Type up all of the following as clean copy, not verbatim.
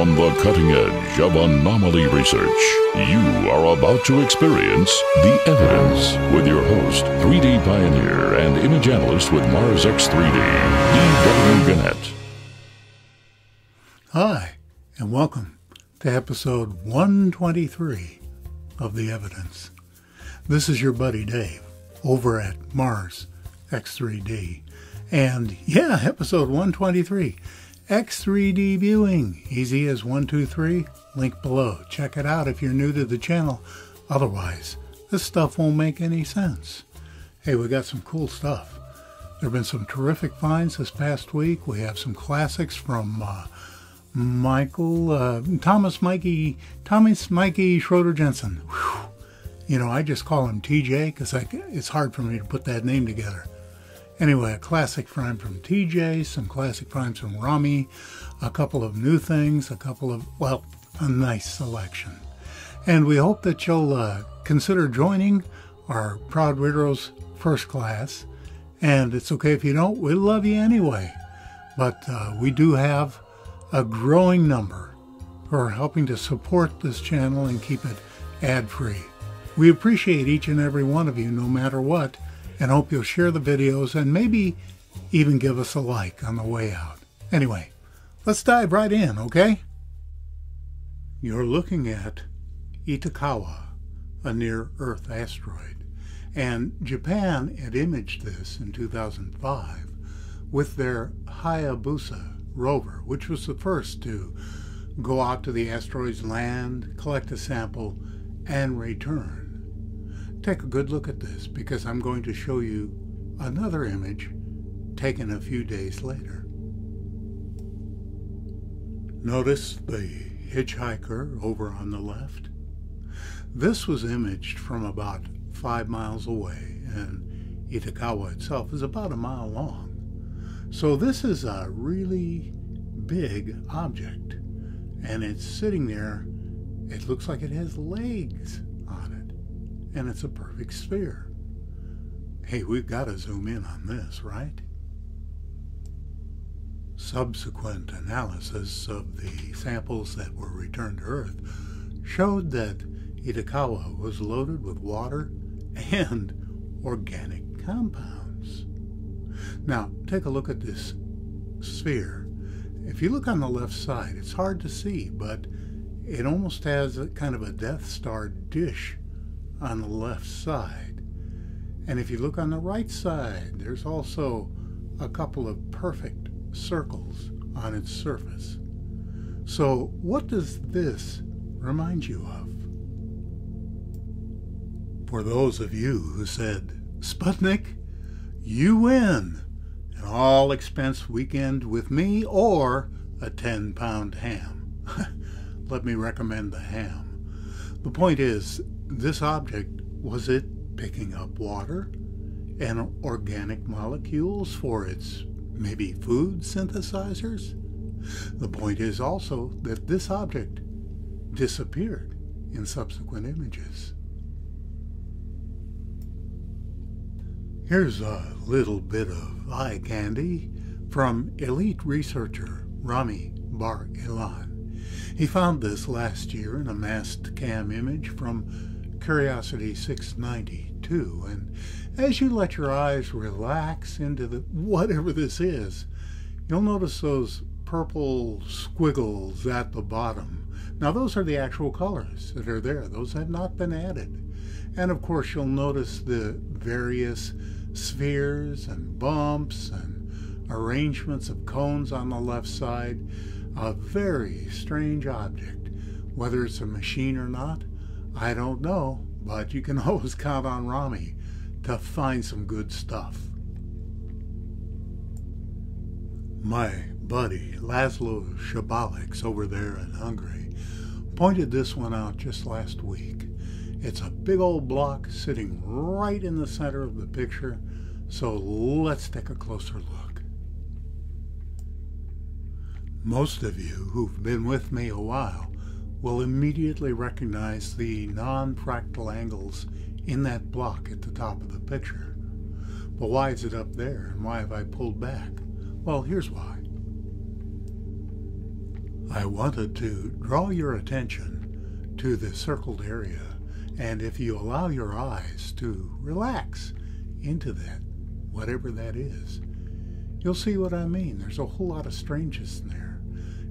From the cutting edge of anomaly research, you are about to experience The Evidence with your host, 3D pioneer and image analyst with Mars X3D, D.W. Gannett. Hi, and welcome to episode 123 of The Evidence. This is your buddy Dave over at Mars X3D. And yeah, episode 123. X3D viewing, easy as 1, 2, 3, link below. Check it out if you're new to the channel. Otherwise, this stuff won't make any sense. Hey, we got some cool stuff. There have been some terrific finds this past week. We have some classics from Thomas Mikey Schroeder Jensen. Whew. You know, I just call him TJ because it's hard for me to put that name together. Anyway, a classic find from TJ, some classic finds from Rami, a couple of new things, a nice selection. And we hope that you'll consider joining our Proud Weirdos First Class. And it's okay if you don't, we love you anyway. But we do have a growing number who are helping to support this channel and keep it ad-free. We appreciate each and every one of you, no matter what, and hope you'll share the videos and maybe even give us a like on the way out. Anyway, let's dive right in, okay? You're looking at Itokawa, a near-Earth asteroid, and Japan had imaged this in 2005 with their Hayabusa rover, which was the first to go out to the asteroid's land, collect a sample, and return. Take a good look at this because I'm going to show you another image taken a few days later. Notice the hitchhiker over on the left? This was imaged from about 5 miles away, and Itokawa itself is about a mile long. So this is a really big object, and it's sitting there. It looks like it has legs on it. And it's a perfect sphere. Hey, we've got to zoom in on this, right? Subsequent analysis of the samples that were returned to Earth showed that Itokawa was loaded with water and organic compounds. Now, take a look at this sphere. If you look on the left side, it's hard to see, but it almost has a kind of a Death Star dish on the left side. And if you look on the right side, there's also a couple of perfect circles on its surface. So what does this remind you of? For those of you who said, Sputnik, you win an all-expense weekend with me or a 10-pound ham. Let me recommend the ham. The point is, this object, was it picking up water and organic molecules for its maybe food synthesizers? The point is also that this object disappeared in subsequent images. Here's a little bit of eye candy from elite researcher Rami Bar Ilan. He found this last year in a mast cam image from Curiosity 692, and as you let your eyes relax into whatever this is, you'll notice those purple squiggles at the bottom. Now those are the actual colors that are there. Those have not been added. And of course you'll notice the various spheres and bumps and arrangements of cones on the left side. A very strange object. Whether it's a machine or not, I don't know, but you can always count on Rami to find some good stuff. My buddy Laszlo Shabalix over there in Hungary pointed this one out just last week. It's a big old block sitting right in the center of the picture, so let's take a closer look. Most of you who've been with me a while will immediately recognize the non-fractal angles in that block at the top of the picture. But why is it up there, and why have I pulled back? Well, here's why. I wanted to draw your attention to the circled area, and if you allow your eyes to relax into that, whatever that is, you'll see what I mean. There's a whole lot of strangeness in there.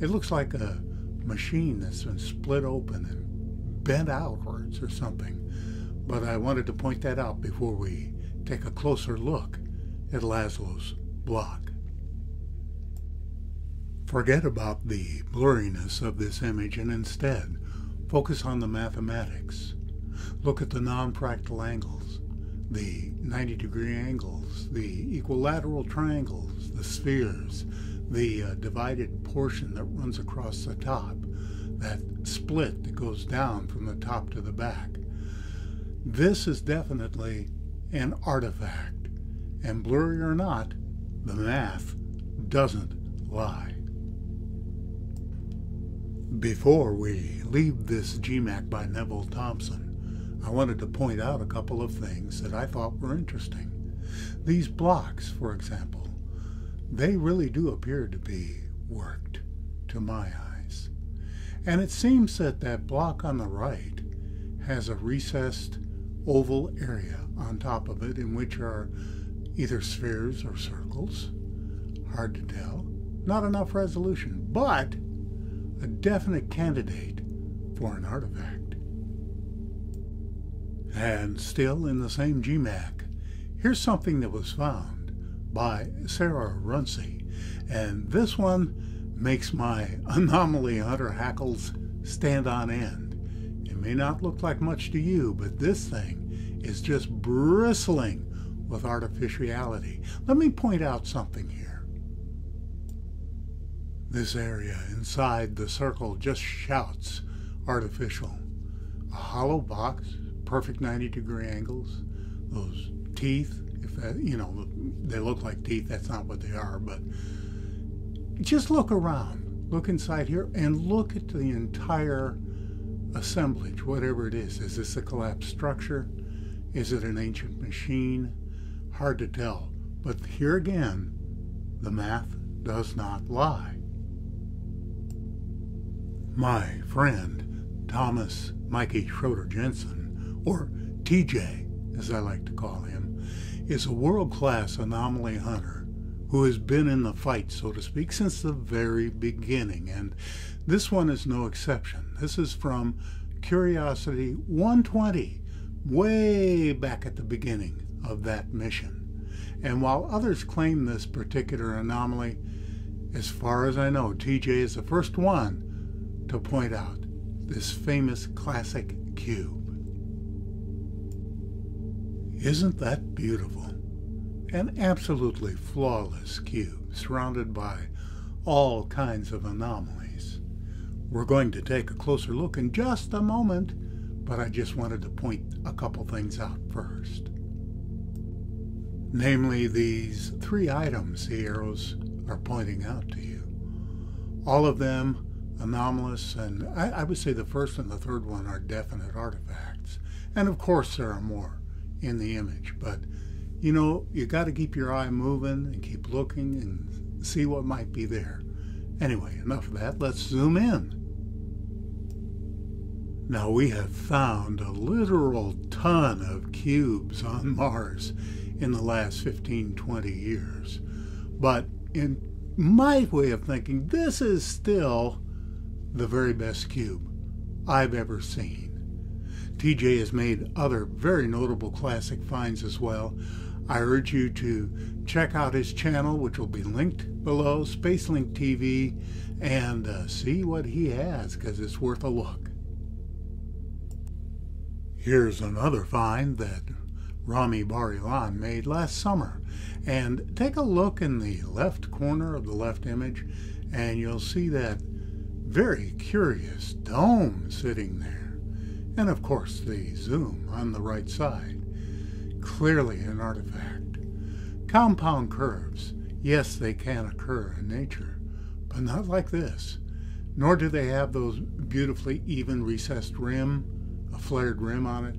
It looks like a machine that's been split open and bent outwards or something. But I wanted to point that out before we take a closer look at Laszlo's block. Forget about the blurriness of this image and instead focus on the mathematics. Look at the non-fractal angles, the 90-degree angles, the equilateral triangles, the spheres, the divided portion that runs across the top, that split that goes down from the top to the back. This is definitely an artifact, and blurry or not, the math doesn't lie. Before we leave this GMAC by Neville Thompson, I wanted to point out a couple of things that I thought were interesting. These blocks, for example, they really do appear to be worked, to my eyes. And it seems that that block on the right has a recessed oval area on top of it in which are either spheres or circles. Hard to tell. Not enough resolution, but a definite candidate for an artifact. And still in the same GMAC, here's something that was found by Sarah Runcie, and this one makes my anomaly hunter hackles stand on end. It may not look like much to you, but this thing is just bristling with artificiality. Let me point out something here. This area inside the circle just shouts artificial. A hollow box, perfect 90-degree angles, those teeth, if that, they look like teeth, that's not what they are, but just look around, look inside here, and look at the entire assemblage, whatever it is. Is this a collapsed structure? Is it an ancient machine? Hard to tell. But here again, the math does not lie. My friend, Thomas Mikey Schroeder Jensen, or TJ, as I like to call him, is a world-class anomaly hunter who has been in the fight, so to speak, since the very beginning. And this one is no exception. This is from Curiosity 120, way back at the beginning of that mission. And while others claim this particular anomaly, as far as I know, TJ is the first one to point out this famous classic cube. Isn't that beautiful? An absolutely flawless cube surrounded by all kinds of anomalies. We're going to take a closer look in just a moment, but I just wanted to point a couple things out first. Namely, these three items the arrows are pointing out to you. All of them anomalous, and I would say the first and the third one are definite artifacts. And of course there are more in the image, but you got to keep your eye moving and keep looking and see what might be there. Anyway, enough of that. Let's zoom in. Now, we have found a literal ton of cubes on Mars in the last 15-20 years. But in my way of thinking, this is still the very best cube I've ever seen. TJ has made other very notable classic finds as well. I urge you to check out his channel, which will be linked below, SpaceLink TV, and see what he has, because it's worth a look. Here's another find that Rami Bar-Ilan made last summer. And take a look in the left corner of the left image, and you'll see that very curious dome sitting there. And of course the zoom on the right side. Clearly an artifact. Compound curves, yes, they can occur in nature, but not like this. Nor do they have those beautifully even recessed rim, a flared rim on it,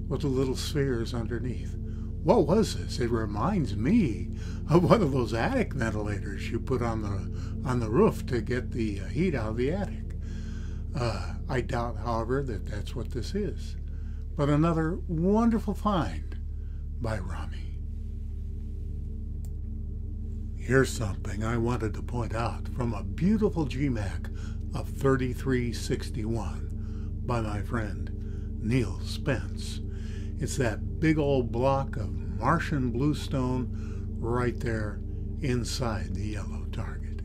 with the little spheres underneath. what was this? It reminds me of one of those attic ventilators you put on the roof to get the heat out of the attic. I doubt, however, that that's what this is. But another wonderful find by Rami. Here's something I wanted to point out from a beautiful GMAC of 3361 by my friend Neil Spence. It's that big old block of Martian bluestone right there inside the yellow target.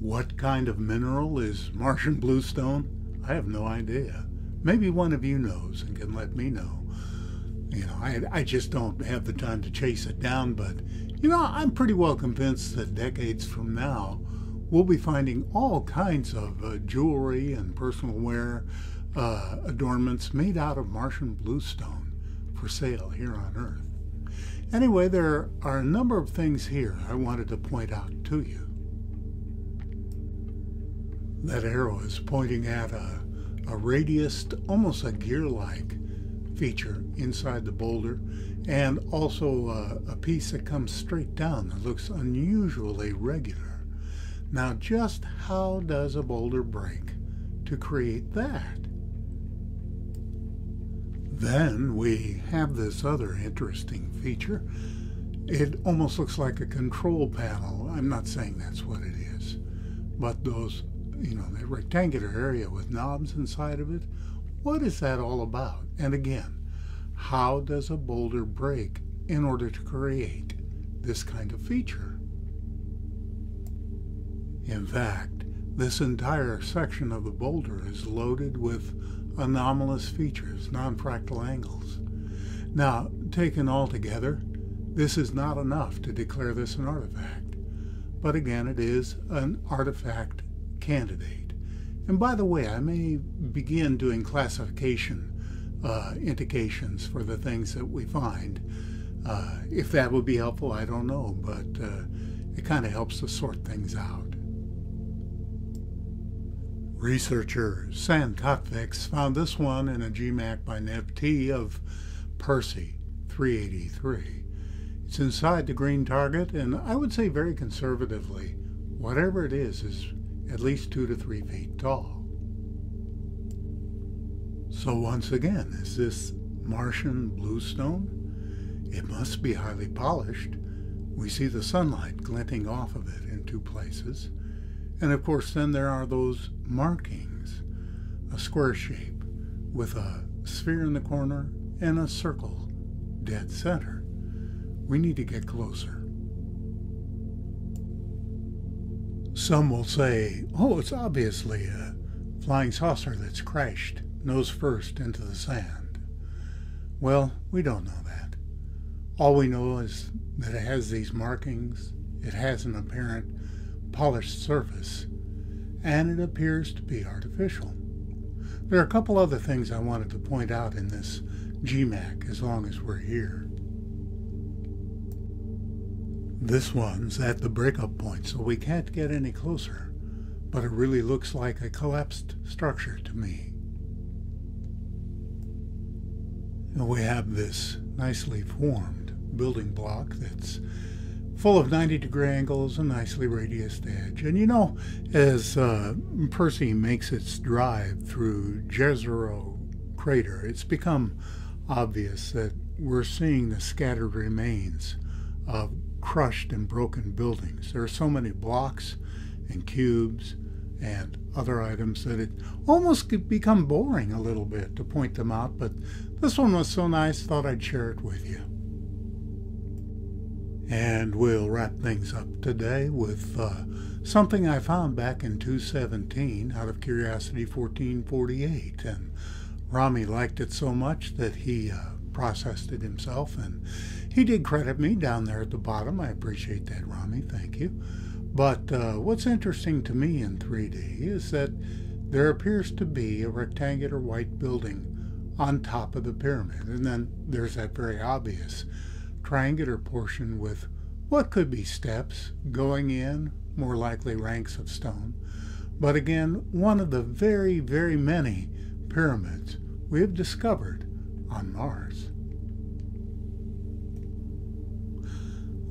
What kind of mineral is Martian bluestone? I have no idea. Maybe one of you knows and can let me know. You know, I just don't have the time to chase it down, but, you know, I'm pretty well convinced that decades from now, we'll be finding all kinds of jewelry and personal wear adornments made out of Martian bluestone for sale here on Earth. Anyway, there are a number of things here I wanted to point out to you. That arrow is pointing at a radiused, almost a gear-like feature inside the boulder, and also a piece that comes straight down that looks unusually regular. Now, just how does a boulder break to create that? Then we have this other interesting feature. It almost looks like a control panel. I'm not saying that's what it is, but those, you know, that rectangular area with knobs inside of it, what is that all about? And again, how does a boulder break in order to create this kind of feature? In fact, this entire section of the boulder is loaded with anomalous features, non-fractal angles. Now, taken all together, this is not enough to declare this an artifact. But again, it is an artifact candidate. And by the way, I may begin doing classification indications for the things that we find. If that would be helpful, I don't know, but it kind of helps to sort things out. Researcher San Kotvix found this one in a GMAC by Nev T of Percy 383. It's inside the green target, and I would say very conservatively, whatever it is at least 2 to 3 feet tall. So once again, is this Martian bluestone? It must be highly polished. We see the sunlight glinting off of it in 2 places. And of course, then there are those markings, a square shape with a sphere in the corner and a circle dead center. We need to get closer. Some will say, oh, it's obviously a flying saucer that's crashed nose first into the sand. Well, we don't know that. All we know is that it has these markings, it has an apparent polished surface, and it appears to be artificial. There are a couple other things I wanted to point out in this GMAC as long as we're here. This one's at the breakup point, so we can't get any closer, but it really looks like a collapsed structure to me. And we have this nicely formed building block that's full of 90-degree angles, a nicely radiused edge. And you know, as Percy makes its drive through Jezero crater, it's become obvious that we're seeing the scattered remains of crushed and broken buildings. There are so many blocks and cubes and other items that it almost could become boring a little bit to point them out, but this one was so nice, thought I'd share it with you. And we'll wrap things up today with something I found back in 217 out of Curiosity 1448. And Rami liked it so much that he processed it himself, and he did credit me down there at the bottom. I appreciate that, Rami. Thank you. But what's interesting to me in 3D is that there appears to be a rectangular white building on top of the pyramid. And then there's that very obvious triangular portion with what could be steps going in, more likely ranks of stone. But again, one of the very, very many pyramids we have discovered on Mars.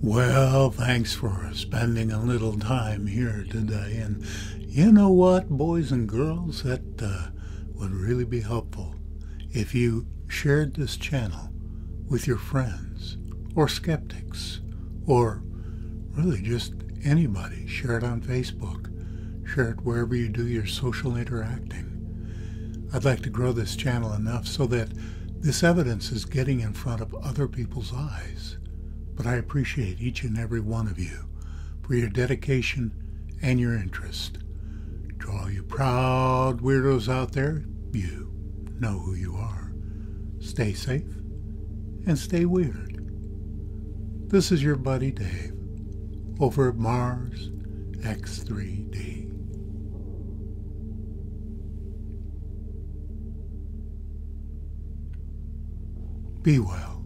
Well, thanks for spending a little time here today. And you know what, boys and girls, that would really be helpful if you shared this channel with your friends or skeptics or really just anybody. Share it on Facebook. Share it wherever you do your social interacting. I'd like to grow this channel enough so that this evidence is getting in front of other people's eyes. But I appreciate each and every one of you for your dedication and your interest. To all you proud weirdos out there, you know who you are. Stay safe and stay weird. This is your buddy Dave over at Mars X3D. Be well.